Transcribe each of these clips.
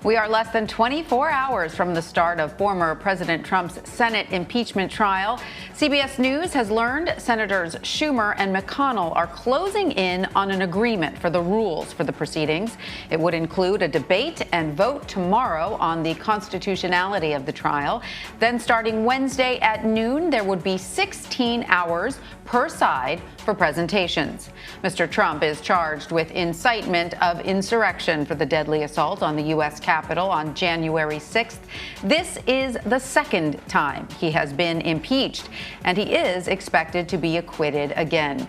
We are less than 24 hours from the start of former President Trump's Senate impeachment trial. CBS News has learned Senators Schumer and McConnell are closing in on an agreement for the rules for the proceedings. It would include a debate and vote tomorrow on the constitutionality of the trial. Then starting Wednesday at noon, there would be 16 hours per side for presentations. Mr. Trump is charged with incitement of insurrection for the deadly assault on the U.S. Capitol on January 6th. This is the second time he has been impeached, and he is expected to be acquitted again.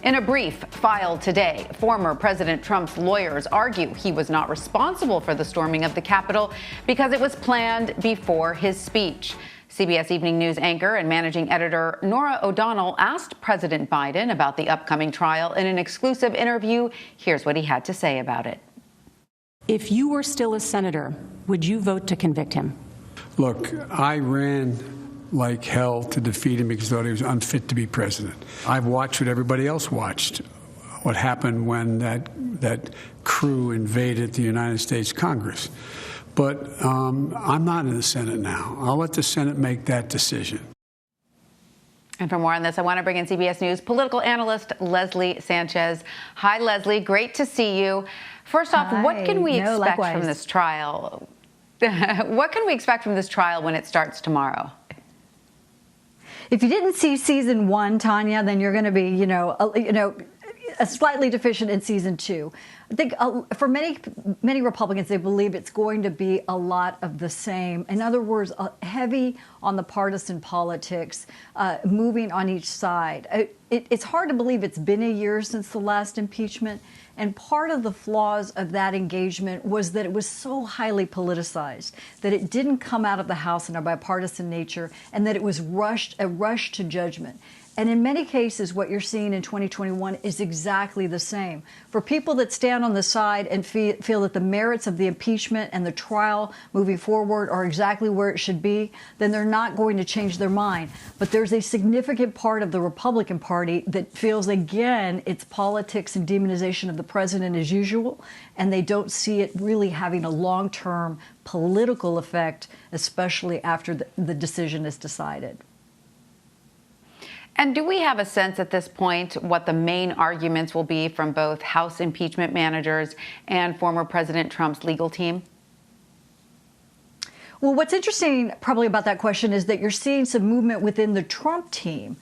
In a brief filed today, former President Trump's lawyers argue he was not responsible for the storming of the Capitol because it was planned before his speech. CBS Evening News anchor and managing editor Norah O'Donnell asked President Biden about the upcoming trial in an exclusive interview. Here's what he had to say about it. If you were still a senator, would you vote to convict him? Look, I ran like hell to defeat him because I thought he was unfit to be president. I've watched what everybody else watched, what happened when that crew invaded the United States Congress. But I'm not in the Senate now. I'll let the Senate make that decision. And for more on this, I want to bring in CBS News political analyst Leslie Sanchez. Hi, Leslie. Great to see you. First off, Hi. What can we expect likewise. from this trial? What can we expect from this trial when it starts tomorrow? If you didn't see season 1, Tanya, then you're going to be, slightly deficient in season 2. I think for many Republicans, they believe it's going to be a lot of the same. In other words, heavy on the partisan politics, moving on each side. It's hard to believe it's been a year since the last impeachment. And part of the flaws of that engagement was that it was so highly politicized, that it didn't come out of the House in a bipartisan nature, and that it was a rush to judgment. And in many cases, what you're seeing in 2021 is exactly the same. For people that stand on the side and feel that the merits of the impeachment and the trial moving forward are exactly where it should be, then they're not going to change their mind. But there's a significant part of the Republican Party that feels, again, it's politics and demonization of the president as usual, and they don't see it really having a long-term political effect, especially after the decision is decided. And do we have a sense at this point what the main arguments will be from both House impeachment managers and former President Trump's legal team? Well, what's interesting probably about that question is that you're seeing some movement within the Trump team.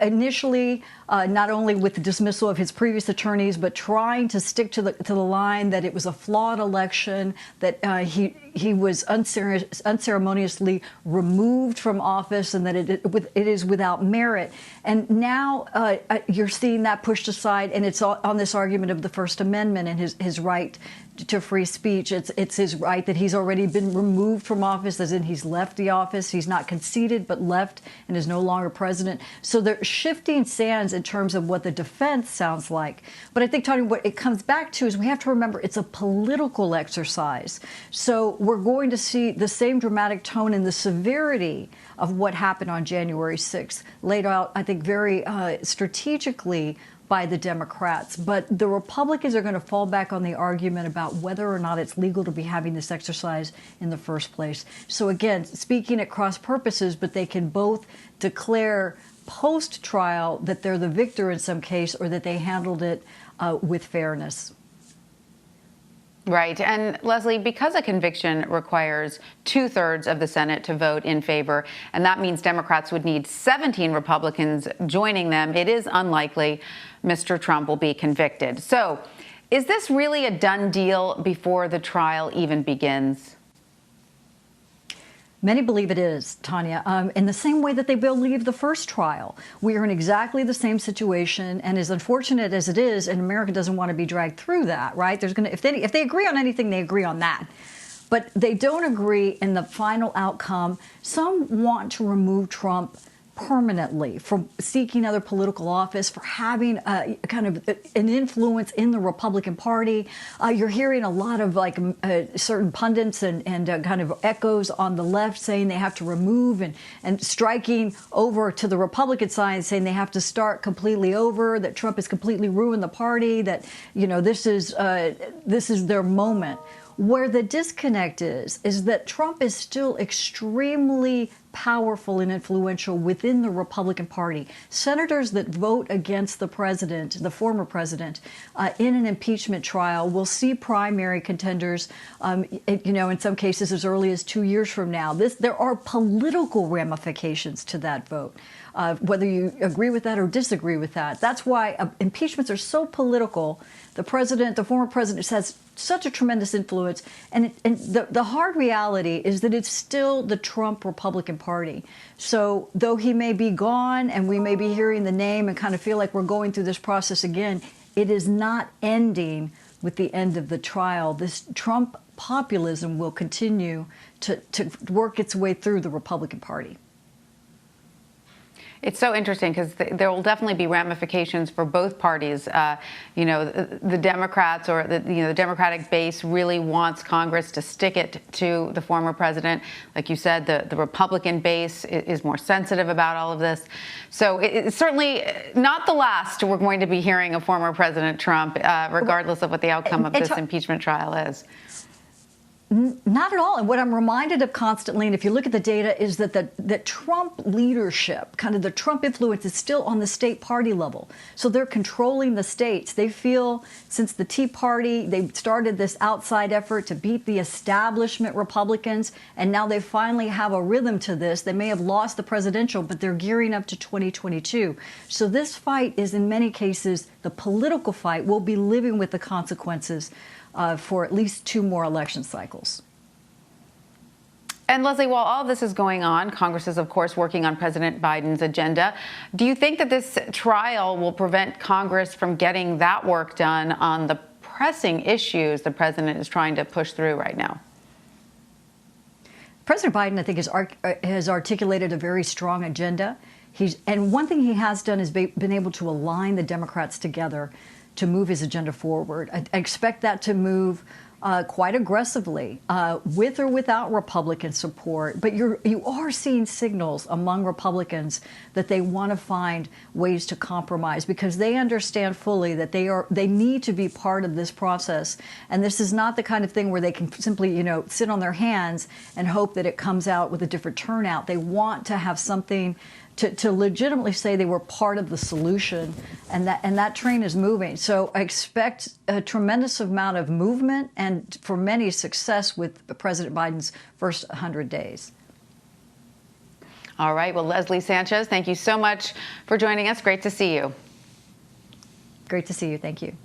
Initially, not only with the dismissal of his previous attorneys, but trying to stick to the line that it was a flawed election, that he was unceremoniously removed from office, and that it is without merit. And now you're seeing that pushed aside, and it's on this argument of the First Amendment and his right to free speech. It's his right that he's already been removed from office, as in he's left the office. He's not conceded, but left and is no longer president. So they're shifting sands in terms of what the defense sounds like. But I think, Tanya, what it comes back to is we have to remember it's a political exercise. So we're going to see the same dramatic tone and the severity of what happened on January 6th laid out, I think, very strategically by the Democrats. But the Republicans are going to fall back on the argument about whether or not it's legal to be having this exercise in the first place. So again, speaking at cross purposes, but they can both declare post-trial that they're the victor in some case, or that they handled it with fairness. Right. And Leslie, because a conviction requires 2/3 of the Senate to vote in favor, and that means Democrats would need 17 Republicans joining them, it is unlikely Mr. Trump will be convicted. So is this really a done deal before the trial even begins? Many believe it is, Tanya, in the same way that they believe the first trial. We are in exactly the same situation, and as unfortunate as it is, and America doesn't want to be dragged through that, right? If they agree on anything, they agree on that. But they don't agree in the final outcome. Some want to remove Trump permanently from seeking other political office, for having kind of an influence in the Republican Party. You're hearing a lot of certain pundits and kind of echoes on the left saying they have to remove, and striking over to the Republican side saying they have to start completely over, that Trump has completely ruined the party, that this is their moment. Where the disconnect is that Trump is still extremely powerful and influential within the Republican Party. Senators that vote against the president, the former president, in an impeachment trial will see primary contenders, in some cases as early as 2 years from now. There are political ramifications to that vote. Whether you agree with that or disagree with that. That's why impeachments are so political. The former president, has such a tremendous influence. And the hard reality is that it's still the Trump Republican Party. So though he may be gone and we may be hearing the name and kind of feel like we're going through this process again, it is not ending with the end of the trial. This Trump populism will continue to work its way through the Republican Party. It's so interesting because there will definitely be ramifications for both parties. The Democrats or the Democratic base really wants Congress to stick it to the former president. Like you said, the Republican base is more sensitive about all of this. So it's certainly not the last we're going to be hearing of former President Trump, regardless of what the outcome of this impeachment trial is. Not at all. And what I'm reminded of constantly, and if you look at the data, is that the Trump leadership, kind of the Trump influence, is still on the state party level. So they're controlling the states. They feel since the Tea Party, they started this outside effort to beat the establishment Republicans, and now they finally have a rhythm to this. They may have lost the presidential, but they're gearing up to 2022. So this fight is, in many cases, the political fight. We'll be living with the consequences for at least 2 more election cycles. And Leslie, while all this is going on, Congress is, of course, working on President Biden's agenda. Do you think that this trial will prevent Congress from getting that work done on the pressing issues the president is trying to push through right now? President Biden, I think, has articulated a very strong agenda. And one thing he has done is been able to align the Democrats together to move his agenda forward. I expect that to move quite aggressively, with or without Republican support. But you are seeing signals among Republicans that they want to find ways to compromise because they understand fully that they need to be part of this process. And this is not the kind of thing where they can simply, sit on their hands and hope that it comes out with a different turnout. They want to have something to legitimately say they were part of the solution, and that train is moving. So I expect a tremendous amount of movement and, for many, success with President Biden's first 100 days. All right. Well, Leslie Sanchez, thank you so much for joining us. Great to see you. Great to see you. Thank you.